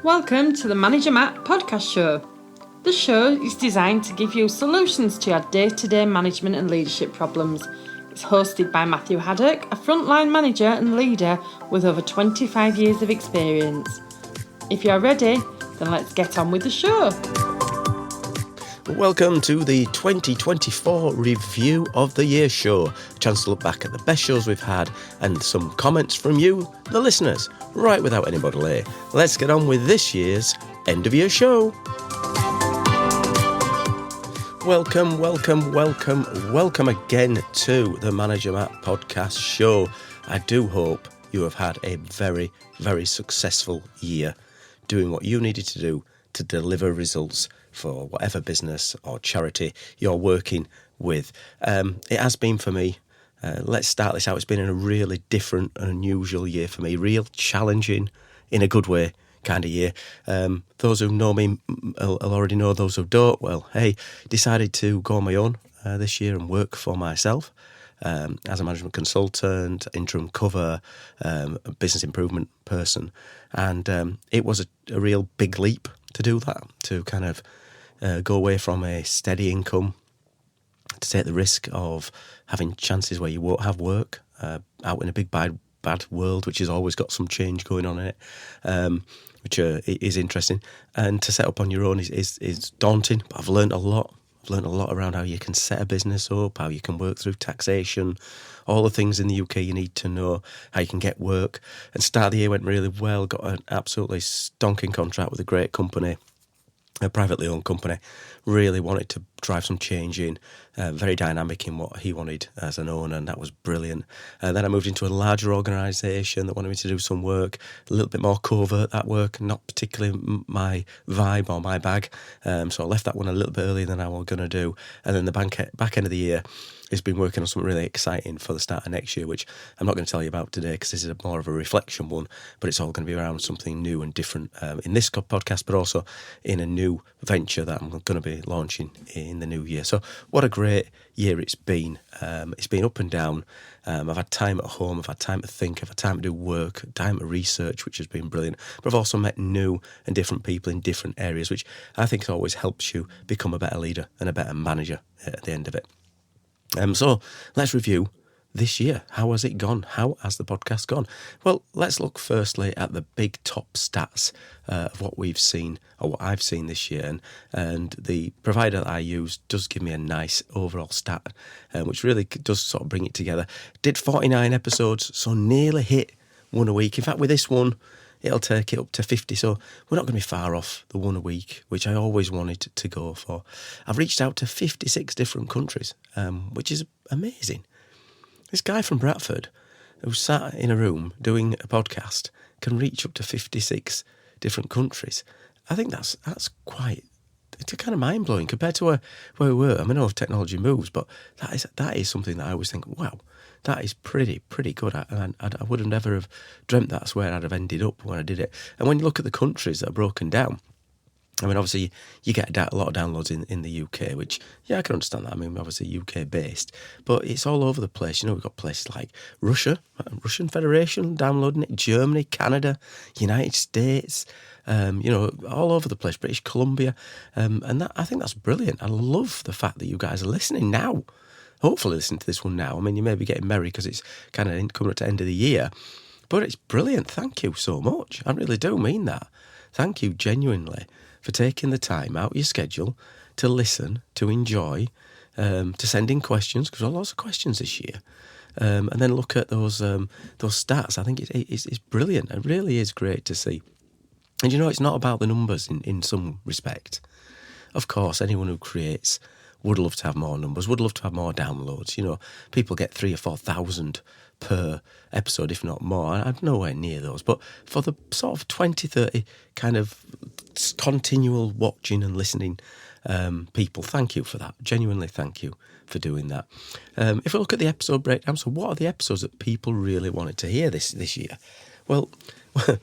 Welcome to the Manager Matt podcast show. The show is designed to give you solutions to your day-to-day management and leadership problems. It's hosted by Matthew Haddock, a frontline manager and leader with over 25 years of experience. If you're ready, then let's get on with the show. Welcome to the 2024 Review of the Year show. A chance to look back at the best shows we've had and some comments from you, the listeners, right without any more delay. Let's get on with this year's end of year show. Welcome again to the Manager Matt podcast show. I do hope you have had a very, very successful year doing what you needed to do to deliver results for whatever business or charity you're working with. It has been for me. Let's start this out. It's been a really different and unusual year for me. Real challenging in a good way kind of year. Those who know me will already know. Those who don't, well, hey, decided to go on my own this year and work for myself as a management consultant, interim cover, business improvement person. And it was a real big leap to do that, to kind of go away from a steady income, to take the risk of having chances where you won't have work, out in a big bad world, which has always got some change going on in it, which is interesting. And to set up on your own is daunting, but I've learned a lot. I've learned a lot around how you can set a business up, how you can work through taxation, all the things in the UK you need to know, how you can get work. And start of the year went really well, got an absolutely stonking contract with a great company, a privately owned company. Really wanted to drive some change in, very dynamic in what he wanted as an owner, and that was brilliant. Then I moved into a larger organisation that wanted me to do some work, a little bit more covert, that work, not particularly my vibe or my bag. So I left that one a little bit earlier than I was going to do. And then the back end of the year, has been working on something really exciting for the start of next year, which I'm not going to tell you about today because this is more of a reflection one, but it's all going to be around something new and different in this podcast, but also in a new venture that I'm going to be launching in the new year. So what a great year it's been. It's been up and down. I've had time at home, I've had time to think, I've had time to do work, time to research, which has been brilliant. But I've also met new and different people in different areas, which I think always helps you become a better leader and a better manager at the end of it. So let's review this year. How has it gone? How has the podcast gone? Well, let's look firstly at the big top stats of what we've seen, or what I've seen this year. And the provider that I use does give me a nice overall stat, which really does sort of bring it together. Did 49 episodes, so nearly hit one a week. In fact, with this one, it'll take it up to 50, so we're not going to be far off the one a week, which I always wanted to go for. I've reached out to 56 different countries, which is amazing. This guy from Bradford, who sat in a room doing a podcast, can reach up to 56 different countries. I think that's quite, it's kind of mind-blowing compared to where we were. I mean, I know technology moves, but that is something that I always think, wow, that is pretty good. I would have never have dreamt that's where I'd have ended up when I did it. And when you look at the countries that are broken down, I mean, obviously, you get a lot of downloads in the UK, which, yeah, I can understand that. I mean, obviously UK-based, but it's all over the place. You know, we've got places like Russian Federation downloading it, Germany, Canada, United States, all over the place, British Columbia. And that, I think that's brilliant. I love the fact that you guys are listening now. Hopefully listen to this one now. I mean, you may be getting merry because it's kind of coming up to the end of the year, but it's brilliant. Thank you so much. I really do mean that. Thank you genuinely for taking the time out of your schedule to listen, to enjoy, to send in questions, because there are lots of questions this year, and then look at those stats. I think it's brilliant. It really is great to see. And it's not about the numbers in some respect. Of course, anyone who creates would love to have more numbers, would love to have more downloads. People get 3,000 or 4,000 per episode, if not more. I'm nowhere near those. But for the sort of 20, 30 kind of continual watching and listening people, thank you for that. Genuinely thank you for doing that. If we look at the episode breakdown, so what are the episodes that people really wanted to hear this year? Well,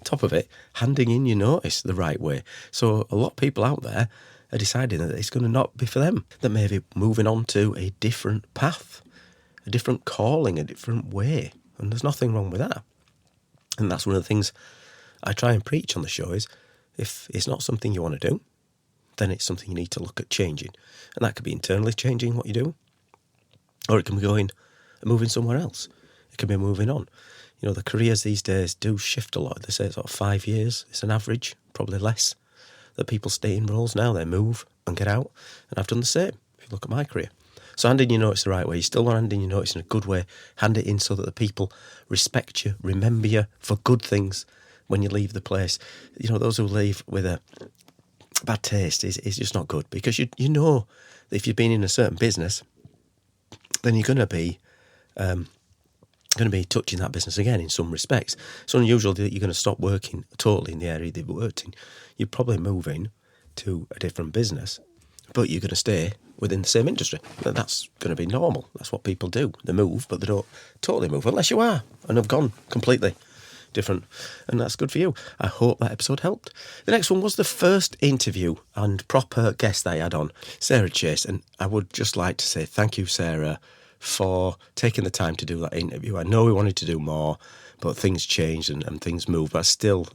top of it, handing in your notice the right way. So a lot of people out there are deciding that it's going to not be for them, that maybe moving on to a different path, a different calling, a different way. And there's nothing wrong with that. And that's one of the things I try and preach on the show is If it's not something you want to do, then it's something you need to look at changing. And that could be internally changing what you do, or it can be going and moving somewhere else. It can be moving on. You know, the careers these days do shift a lot. They say it's sort of 5 years. It's an average, probably less, that people stay in roles now. They move and get out. And I've done the same, if you look at my career. So hand in your notice the right way. You still want to hand in your notice in a good way. Hand it in so that the people respect you, remember you for good things when you leave the place. You know, those who leave with a bad taste is just not good, because you know that if you've been in a certain business, then you're going to be touching that business again in some respects. It's unusual that you're going to stop working totally in the area they've worked in. You're probably moving to a different business, but you're going to stay within the same industry. That's going to be normal. That's what people do. They move, but they don't totally move, unless you are and have gone completely different. And that's good for you. I hope that episode helped. The next one was the first interview and proper guest I had on, Sarah Chase. And I would just like to say thank you, Sarah, for taking the time to do that interview. I know we wanted to do more, but things changed and things moved. But I still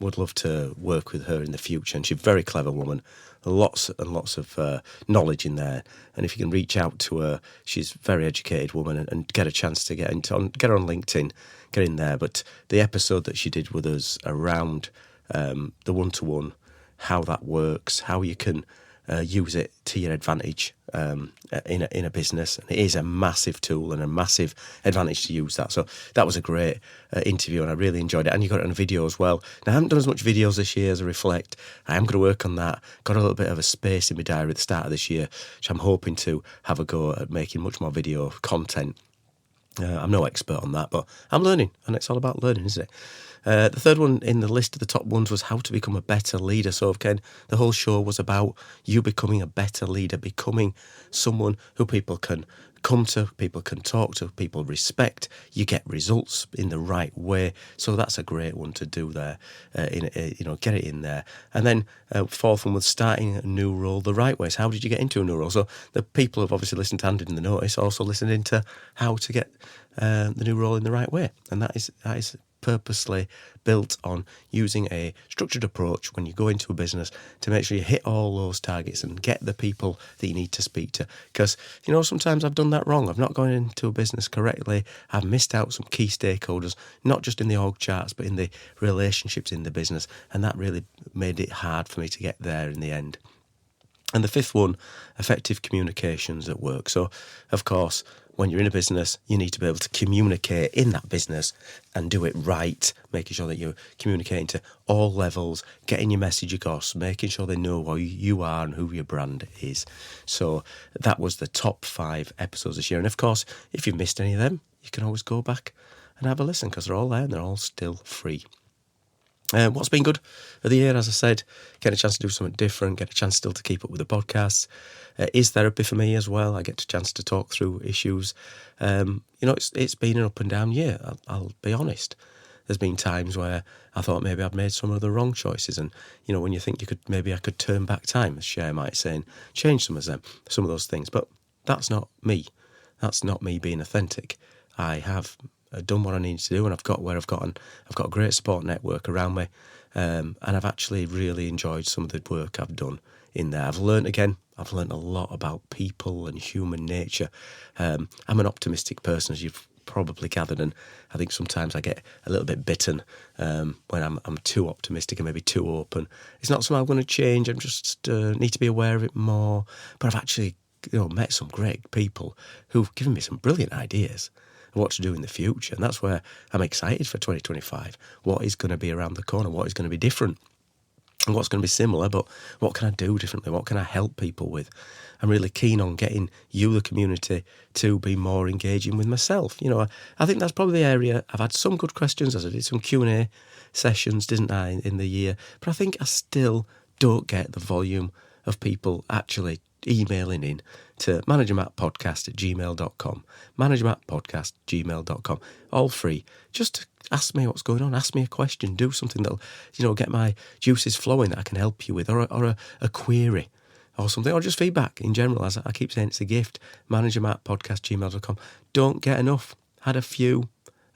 would love to work with her in the future. And she's a very clever woman, lots and lots of knowledge in there. And if you can reach out to her, she's a very educated woman, and get a chance to get her on LinkedIn, get in there. But the episode that she did with us around the one-to-one, how that works, how you can use it to your advantage in a business. And it is a massive tool and a massive advantage to use that. So that was a great interview, and I really enjoyed it. And you got it on video as well. Now, I haven't done as much videos this year as I reflect. I am going to work on that. Got a little bit of a space in my diary at the start of this year, which I'm hoping to have a go at making much more video content. I'm no expert on that, but I'm learning, and it's all about learning, isn't it? The third one in the list of the top ones was how to become a better leader. So again, the whole show was about you becoming a better leader, becoming someone who people can come to, people can talk to, people respect. You get results in the right way. So that's a great one to do there. Get it in there. And then fourth one was starting a new role the right way. So how did you get into a new role? So the people who've obviously listened to Handed in the Notice also listened into how to get the new role in the right way. And that is purposely built on using a structured approach when you go into a business to make sure you hit all those targets and get the people that you need to speak to. Because, sometimes I've done that wrong. I've not gone into a business correctly. I've missed out some key stakeholders, not just in the org charts, but in the relationships in the business. And that really made it hard for me to get there in the end. And the fifth one, effective communications at work. So, of course, when you're in a business, you need to be able to communicate in that business and do it right, making sure that you're communicating to all levels, getting your message across, making sure they know who you are and who your brand is. So that was the top 5 episodes this year. And of course, if you've missed any of them, you can always go back and have a listen, because they're all there and they're all still free. What's been good of the year, as I said, get a chance to do something different, get a chance still to keep up with the podcasts. Is therapy for me as well. I get a chance to talk through issues. It's been an up and down year, I'll be honest. There's been times where I thought maybe I'd made some of the wrong choices. And, when you think I could turn back time, as Cher might say, and change some of those things. But that's not me. That's not me being authentic. I have done what I needed to do, and I've got where I've gotten. I've got a great support network around me, and I've actually really enjoyed some of the work I've done in there. I've learned a lot about people and human nature. I'm an optimistic person, as you've probably gathered, and I think sometimes I get a little bit bitten when I'm too optimistic and maybe too open. It's not something I'm going to change. I just need to be aware of it more. But I've actually met some great people who've given me some brilliant ideas of what to do in the future, and that's where I'm excited for 2025. What is going to be around the corner? What is going to be different? And what's going to be similar, but what can I do differently? What can I help people with? I'm really keen on getting you, the community, to be more engaging with myself. I think that's probably the area. I've had some good questions, as I did some Q&A sessions, didn't I, in the year? But I think I still don't get the volume of people actually emailing in to managermattpodcast@gmail.com, managermattpodcast@gmail.com, all free. Just ask me what's going on, ask me a question, do something that'll, get my juices flowing that I can help you with, or a query or something, or just feedback in general. As I keep saying, it's a gift, managermattpodcast@gmail.com. Don't get enough. Had a few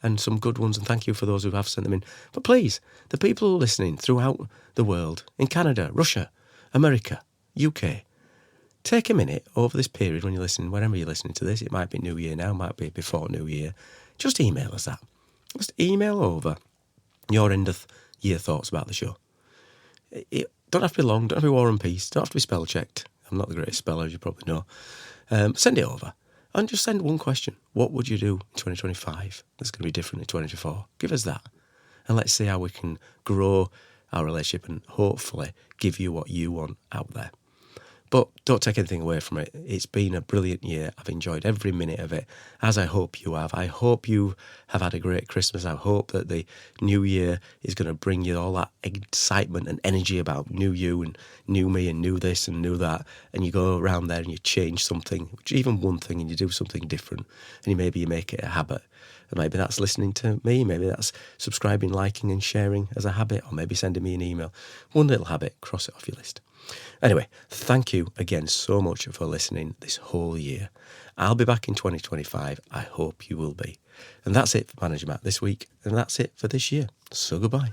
and some good ones, and thank you for those who have sent them in. But please, the people who are listening throughout the world, in Canada, Russia, America, UK, take a minute over this period when you're listening, whenever you're listening to this, it might be New Year now, might be before New Year, just email us that. Just email over your end of year thoughts about the show. It don't have to be long, don't have to be War and Peace, don't have to be spell checked. I'm not the greatest speller, as you probably know. Send it over. And just send one question. What would you do in 2025 that's going to be different in 2024? Give us that. And let's see how we can grow our relationship and hopefully give you what you want out there. But don't take anything away from it. It's been a brilliant year. I've enjoyed every minute of it, as I hope you have. I hope you have had a great Christmas. I hope that the new year is going to bring you all that excitement and energy about new you and new me and new this and new that. And you go around there and you change something, even one thing, and you do something different. And maybe you make it a habit. And maybe that's listening to me. Maybe that's subscribing, liking and sharing as a habit. Or maybe sending me an email. One little habit, cross it off your list. Anyway, thank you again so much for listening this whole year. I'll be back in 2025. I hope you will be. And that's it for Manager Matt this week. And that's it for this year. So goodbye.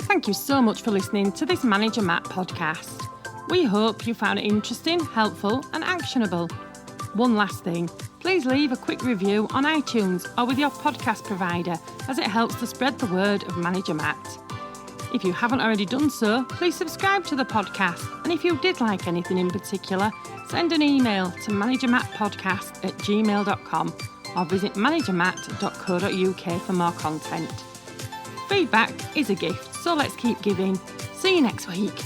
Thank you so much for listening to this Manager Matt podcast. We hope you found it interesting, helpful and actionable. One last thing, please leave a quick review on iTunes or with your podcast provider, as it helps to spread the word of Manager Matt. If you haven't already done so, please subscribe to the podcast, and if you did like anything in particular, send an email to managermattpodcast@gmail.com or visit managermatt.co.uk for more content. Feedback is a gift, so let's keep giving. See you next week.